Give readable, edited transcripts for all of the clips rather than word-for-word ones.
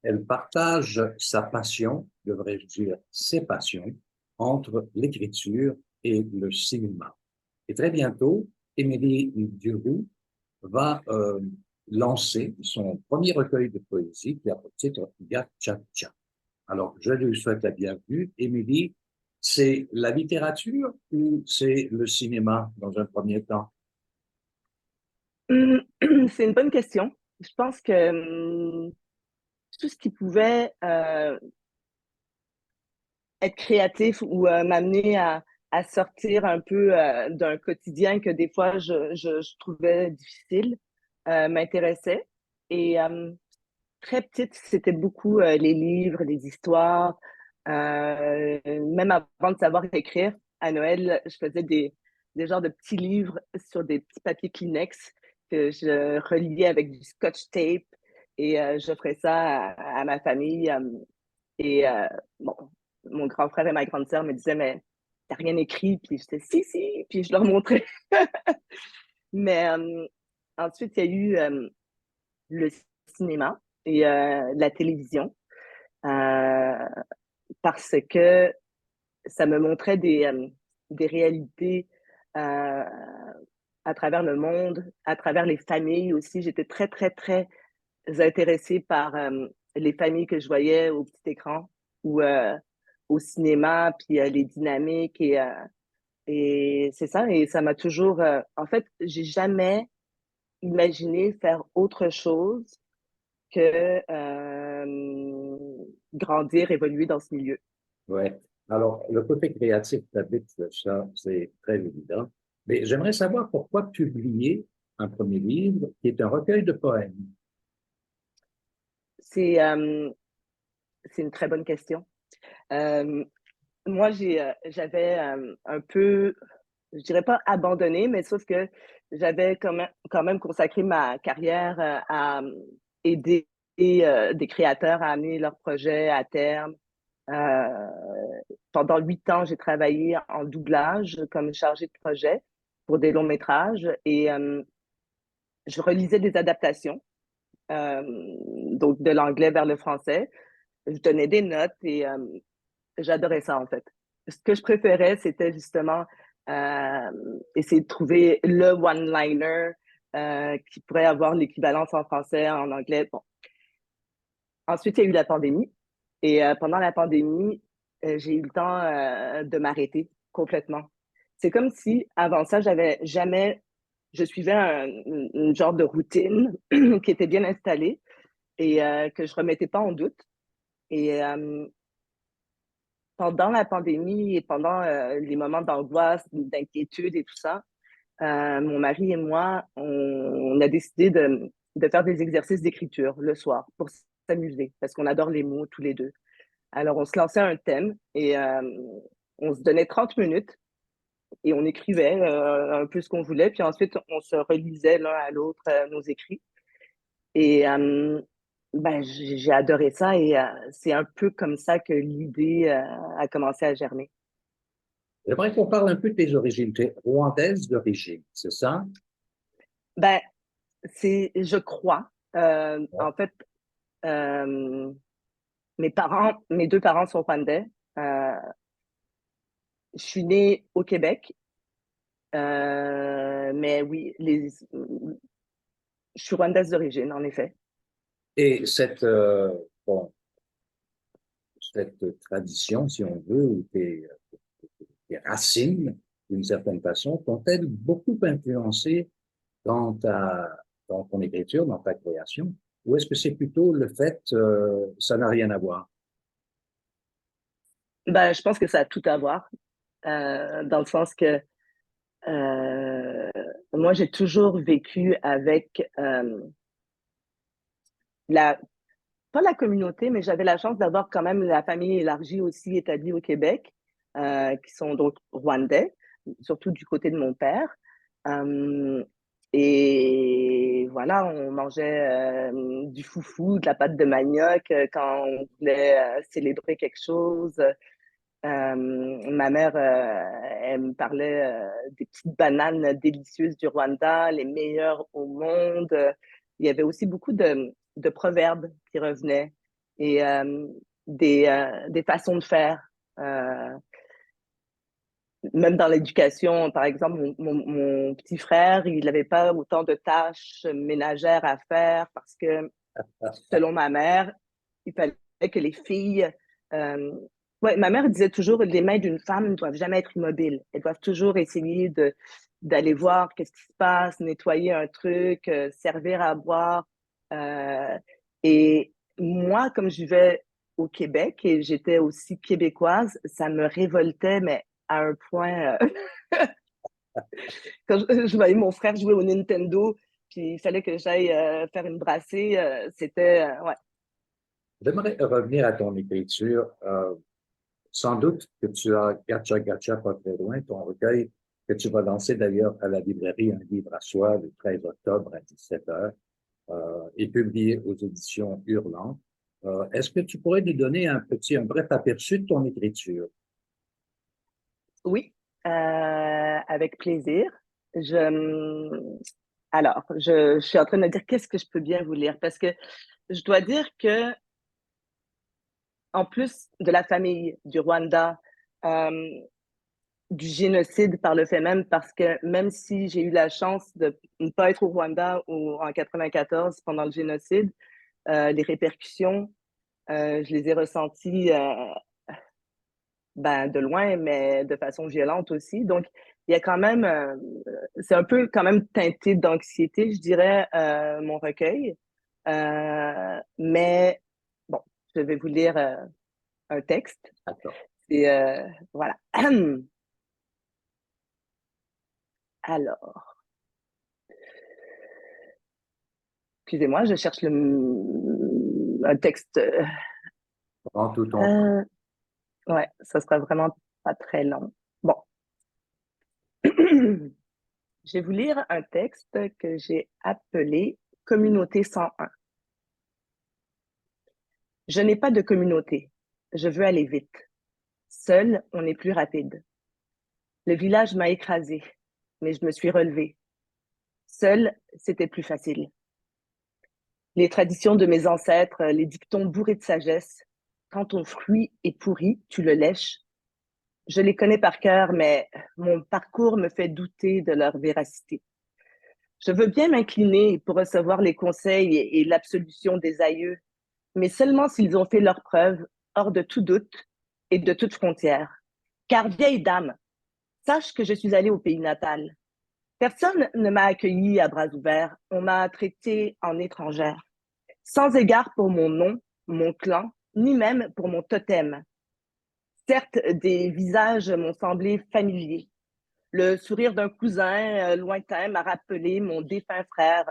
Elle partage sa passion, devrais-je dire ses passions, entre l'écriture et le cinéma. Et très bientôt, Émilie Duroux va lancer son premier recueil de poésie qui a pour titre Gachacha. Alors, je lui souhaite la bienvenue. Émilie, c'est la littérature ou c'est le cinéma dans un premier temps? Hum, C'est une bonne question. Je pense que tout ce qui pouvait être créatif ou m'amener à sortir un peu d'un quotidien que des fois je trouvais difficile m'intéressait. Et très petite, c'était beaucoup les livres, les histoires. Même avant de savoir écrire, à Noël, je faisais des genres de petits livres sur des petits papiers Kleenex que je reliais avec du scotch tape et j'offrais ça à ma famille. Et bon, mon grand frère et ma grande sœur me disaient, mais t'as rien écrit? Puis j'étais, si, si, puis je leur montrais. Mais ensuite, il y a eu le cinéma et la télévision euh, parce que ça me montrait des réalités euh, à travers le monde, à travers les familles aussi. J'étais très, très, très intéressée par les familles que je voyais au petit écran ou au cinéma, puis les dynamiques et c'est ça. Et ça m'a toujours... en fait, j'ai jamais imaginé faire autre chose que grandir, évoluer dans ce milieu. Ouais. Alors, le côté créatif t'habite, ça, c'est très évident. Mais j'aimerais savoir pourquoi publier un premier livre qui est un recueil de poèmes. C'est c'est une très bonne question. Euh, Moi, j'avais un peu, je dirais pas abandonné, mais sauf que j'avais quand même consacré ma carrière à aider des créateurs à amener leurs projets à terme. Euh, Pendant 8 ans, j'ai travaillé en doublage comme chargée de projet pour des longs métrages et je relisais des adaptations, euh, donc de l'anglais vers le français. Je donnais des notes et j'adorais ça, en fait. Ce que je préférais, c'était justement euh, essayer de trouver le one-liner qui pourrait avoir l'équivalence en français, en anglais. Bon. Ensuite, il y a eu la pandémie. Et pendant la pandémie, j'ai eu le temps de m'arrêter complètement. C'est comme si, avant ça, j'avais jamais... Je suivais une genre de routine qui était bien installée et que je remettais pas en doute. Et pendant la pandémie et pendant les moments d'angoisse, d'inquiétude et tout ça, mon mari et moi, on a décidé de faire des exercices d'écriture le soir pour s'amuser parce qu'on adore les mots tous les deux. Alors, on se lançait un thème et on se donnait 30 minutes et on écrivait un peu ce qu'on voulait. Puis ensuite, on se relisait l'un à l'autre nos écrits. Et ben, j'ai adoré ça et c'est un peu comme ça que l'idée a commencé à germer. J'aimerais qu'on parle un peu de tes origines. Tu es rwandaise d'origine, c'est ça? Ben, je crois, en fait, euh, mes deux parents sont rwandais. Euh, je suis née au Québec, mais oui, je suis rwandaise d'origine, en effet. Et bon, cette tradition, si on veut, ou tes racines, d'une certaine façon, t'ont-elles beaucoup influencé dans dans ton écriture, dans ta création? Ou est-ce que c'est plutôt le fait, ça n'a rien à voir? Ben, je pense que ça a tout à voir, dans le sens que moi, j'ai toujours vécu avec la, pas la communauté, mais j'avais la chance d'avoir quand même la famille élargie aussi établie au Québec, qui sont donc rwandais, surtout du côté de mon père. Euh, et voilà, on mangeait du foufou, de la pâte de manioc quand on voulait célébrer quelque chose. Ma mère, elle me parlait des petites bananes délicieuses du Rwanda, les meilleures au monde. Il y avait aussi beaucoup de proverbes qui revenaient. et des façons de faire. Euh, Même dans l'éducation, par exemple, mon petit frère, il n'avait pas autant de tâches ménagères à faire parce que, selon ma mère, il fallait que les filles... euh, ouais, ma mère disait toujours, les mains d'une femme ne doivent jamais être immobiles. Elles doivent toujours essayer d'aller voir qu'est-ce qui se passe, nettoyer un truc, servir à boire. Euh, et moi, comme je vivais au Québec et j'étais aussi québécoise, ça me révoltait, mais à un point... quand je voyais mon frère jouer au Nintendo, puis il fallait que j'aille faire une brassée, c'était... ouais. J'aimerais revenir à ton écriture. Sans doute que tu as Gacha Gacha pas très loin, ton recueil, que tu vas lancer d'ailleurs à la librairie Un livre à soi le 13 octobre à 17 heures, et publié aux éditions Hurlant. Est-ce que tu pourrais nous donner un bref aperçu de ton écriture? Oui, avec plaisir. Je, alors, je suis en train de me dire qu'est-ce que je peux bien vous lire parce que je dois dire que en plus de la famille du Rwanda, euh, du génocide par le fait même, parce que même si j'ai eu la chance de ne pas être au Rwanda ou en 94 pendant le génocide, les répercussions, je les ai ressenties ben, de loin, mais de façon violente aussi. Donc, il y a quand même, c'est un peu quand même teinté d'anxiété, je dirais, mon recueil. Mais bon, je vais vous lire un texte. D'accord. Et voilà. Alors, excusez-moi, je cherche un texte. Prends tout ton temps. Euh, ouais, ça sera vraiment pas très long. Bon. Je vais vous lire un texte que j'ai appelé Communauté 101. Je n'ai pas de communauté. Je veux aller vite. Seul, on est plus rapide. Le village m'a écrasé, mais je me suis relevée. Seul, c'était plus facile. Les traditions de mes ancêtres, les dictons bourrés de sagesse. Quand ton fruit est pourri, tu le lèches. Je les connais par cœur, mais mon parcours me fait douter de leur véracité. Je veux bien m'incliner pour recevoir les conseils et l'absolution des aïeux, mais seulement s'ils ont fait leurs preuves, hors de tout doute et de toute frontière. Car vieille dame, sache que je suis allée au pays natal. Personne ne m'a accueillie à bras ouverts, on m'a traitée en étrangère, sans égard pour mon nom, mon clan, ni même pour mon totem. Certes, des visages m'ont semblé familiers. Le sourire d'un cousin lointain m'a rappelé mon défunt frère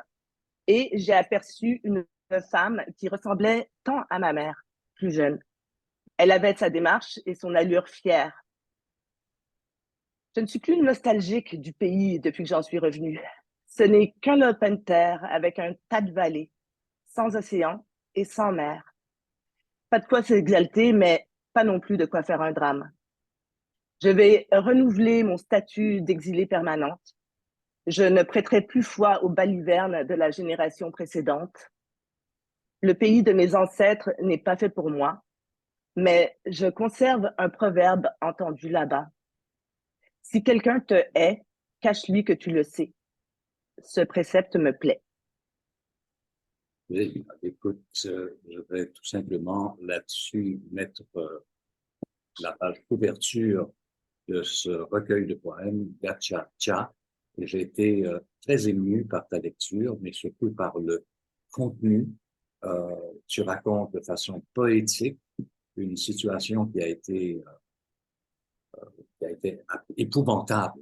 et j'ai aperçu une femme qui ressemblait tant à ma mère, plus jeune. Elle avait sa démarche et son allure fière. Je ne suis plus nostalgique du pays depuis que j'en suis revenue. Ce n'est qu'un open terre avec un tas de vallées, sans océan et sans mer. Pas de quoi s'exalter, mais pas non plus de quoi faire un drame. Je vais renouveler mon statut d'exilée permanente. Je ne prêterai plus foi aux balivernes de la génération précédente. Le pays de mes ancêtres n'est pas fait pour moi, mais je conserve un proverbe entendu là-bas. Si quelqu'un te hait, cache-lui que tu le sais. Ce précepte me plaît. Oui, écoute, je vais tout simplement là-dessus mettre la page couverture de ce recueil de poèmes, Gacha Cha, et j'ai été très ému par ta lecture, mais surtout par le contenu. Tu racontes de façon poétique une situation qui a été épouvantable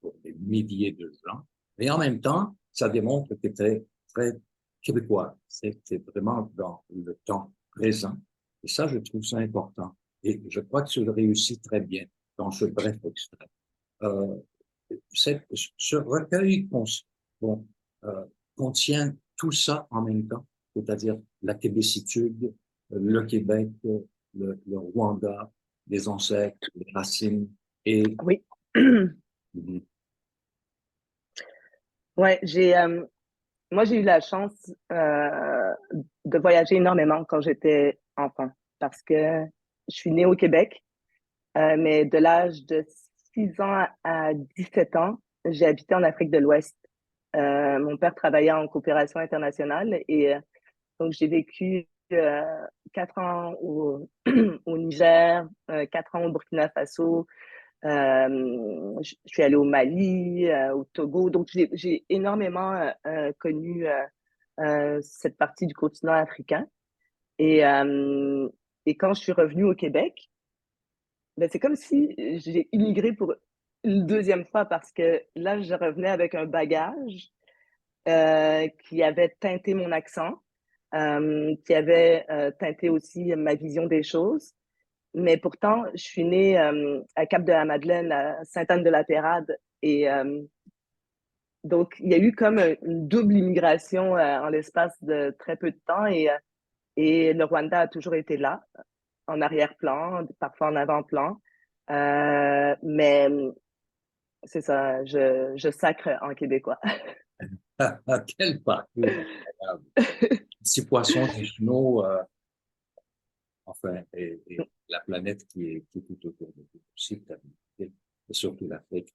pour des milliers de gens, mais en même temps, ça démontre que tu es très québécois. C'est vraiment dans le temps présent. Et ça, je trouve ça important. Et je crois que tu le réussis très bien dans ce bref extrait. Euh, ce recueil bon, euh, contient tout ça en même temps, c'est-à-dire la québécitude, le Québec, le Rwanda, les ancêtres, les racines et Oui. mhm, Ouais, moi j'ai eu la chance de voyager énormément quand j'étais enfant parce que je suis née au Québec, mais de l'âge de 6 ans à 17 ans, j'ai habité en Afrique de l'Ouest. Mon père travaillait en coopération internationale et donc j'ai vécu 4 ans au Niger, 4 ans au Burkina Faso. Je suis allée au Mali, au Togo. Donc j'ai énormément connu cette partie du continent africain. Et, euh, et quand je suis revenue au Québec, ben, c'est comme si j'ai immigré pour une deuxième fois parce que là, je revenais avec un bagage qui avait teinté mon accent, qui avait teinté aussi ma vision des choses. Mais pourtant, je suis née à Cap-de-la-Madeleine, à Sainte-Anne-de-la-Pérade. Et donc, il y a eu comme une double immigration en l'espace de très peu de temps. Et le Rwanda a toujours été là, en arrière-plan, parfois en avant-plan. Mais c'est ça, je sacre en québécois. Quel parcours incroyable. Six poissons, des chenaux, enfin, et la planète qui est tout autour de nous, aussi, et surtout l'Afrique.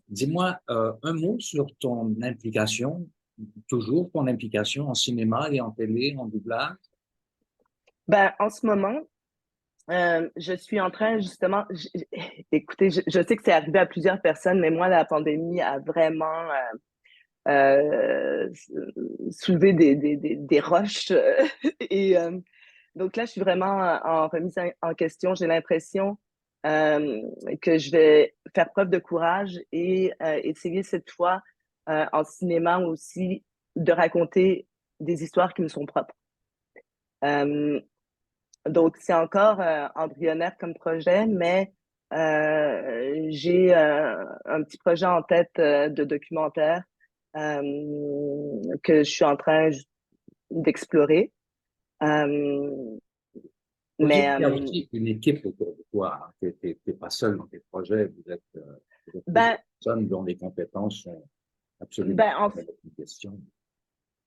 Dis-moi un mot sur ton implication, toujours ton implication en cinéma et en télé, en doublage. Ben, en ce moment, je suis en train justement, écoutez, je sais que c'est arrivé à plusieurs personnes, mais moi, la pandémie a vraiment soulevé des roches. Et donc là, je suis vraiment en remise en question. J'ai l'impression euh, que je vais faire preuve de courage et essayer cette fois en cinéma aussi de raconter des histoires qui me sont propres. Euh, donc, c'est encore embryonnaire comme projet, mais j'ai un petit projet en tête de documentaire que je suis en train d'explorer. Euh, Faut dire mais qu'il y a aussi une équipe autour de toi. Hein. T'es pas seul dans tes projets, vous êtes plusieurs ben, personnes dont les compétences sont absolument ben, une question.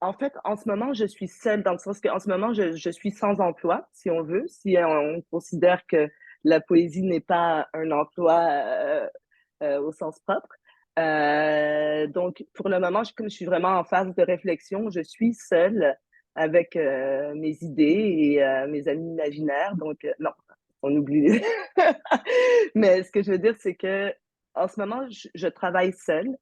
en fait, en ce moment, je suis seule dans le sens qu'en ce moment, je suis sans emploi, si on veut, si on considère que la poésie n'est pas un emploi au sens propre. Donc, pour le moment, comme je suis vraiment en phase de réflexion, je suis seule avec mes idées et mes amis imaginaires. Donc, non, on oublie. Mais ce que je veux dire, c'est que en ce moment, je travaille seule.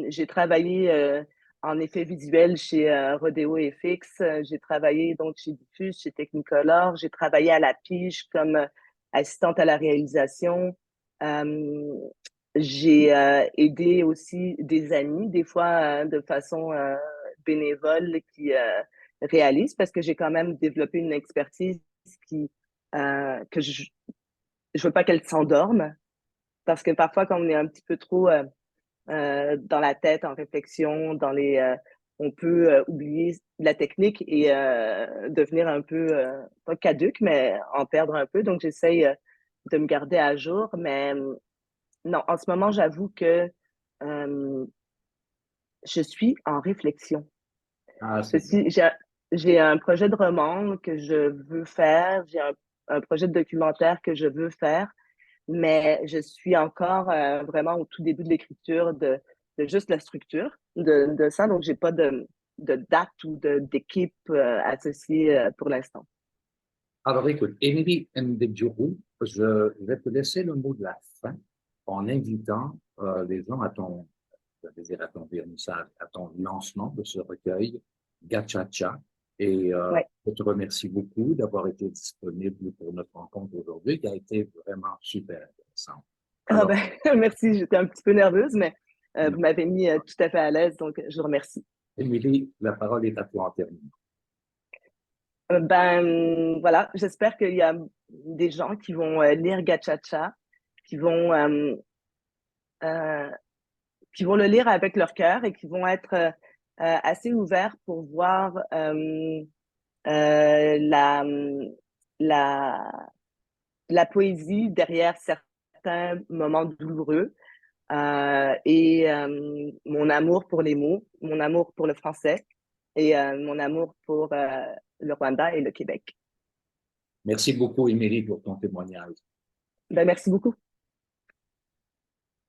J'ai travaillé en effet visuel chez Rodeo FX. J'ai travaillé donc chez Diffus, chez Technicolor. J'ai travaillé à la pige comme assistante à la réalisation. Euh, j'ai aidé aussi des amis, des fois de façon bénévole, qui réalisent parce que j'ai quand même développé une expertise que je veux pas qu'elle s'endorme parce que parfois quand on est un petit peu trop dans la tête, en réflexion, on peut oublier la technique et devenir un peu, pas caduque, mais en perdre un peu. Donc, j'essaye de me garder à jour. Mais non, en ce moment, j'avoue que euh, je suis en réflexion. Ah, Je c'est bien. suis, j'ai, j'ai un projet de roman que je veux faire. J'ai un projet de documentaire que je veux faire. Mais je suis encore vraiment au tout début de l'écriture de juste la structure de ça. Donc, j'ai pas de date ou d'équipe associée pour l'instant. Alors, écoute, Émilie Ndedjourou, je vais te laisser le mot de la fin en invitant les gens je veux dire, à ton vernissage, à ton lancement de ce recueil, Gachacha. Et Ouais. je te remercie beaucoup d'avoir été disponible pour notre rencontre aujourd'hui, qui a été vraiment super intéressante. Ah Alors, ben, merci, j'étais un petit peu nerveuse, mais vous m'avez mis tout à fait à l'aise, donc je vous remercie. Émilie, la parole est à toi en terminant. Ben, voilà, j'espère qu'il y a des gens qui vont lire Gachacha, qui vont, euh, euh, qui vont le lire avec leur cœur et qui vont être assez ouverts pour voir euh, la, la, la poésie derrière certains moments douloureux et mon amour pour les mots, mon amour pour le français et mon amour pour le Rwanda et le Québec. Merci beaucoup, Émilie, pour ton témoignage. Ben, merci beaucoup.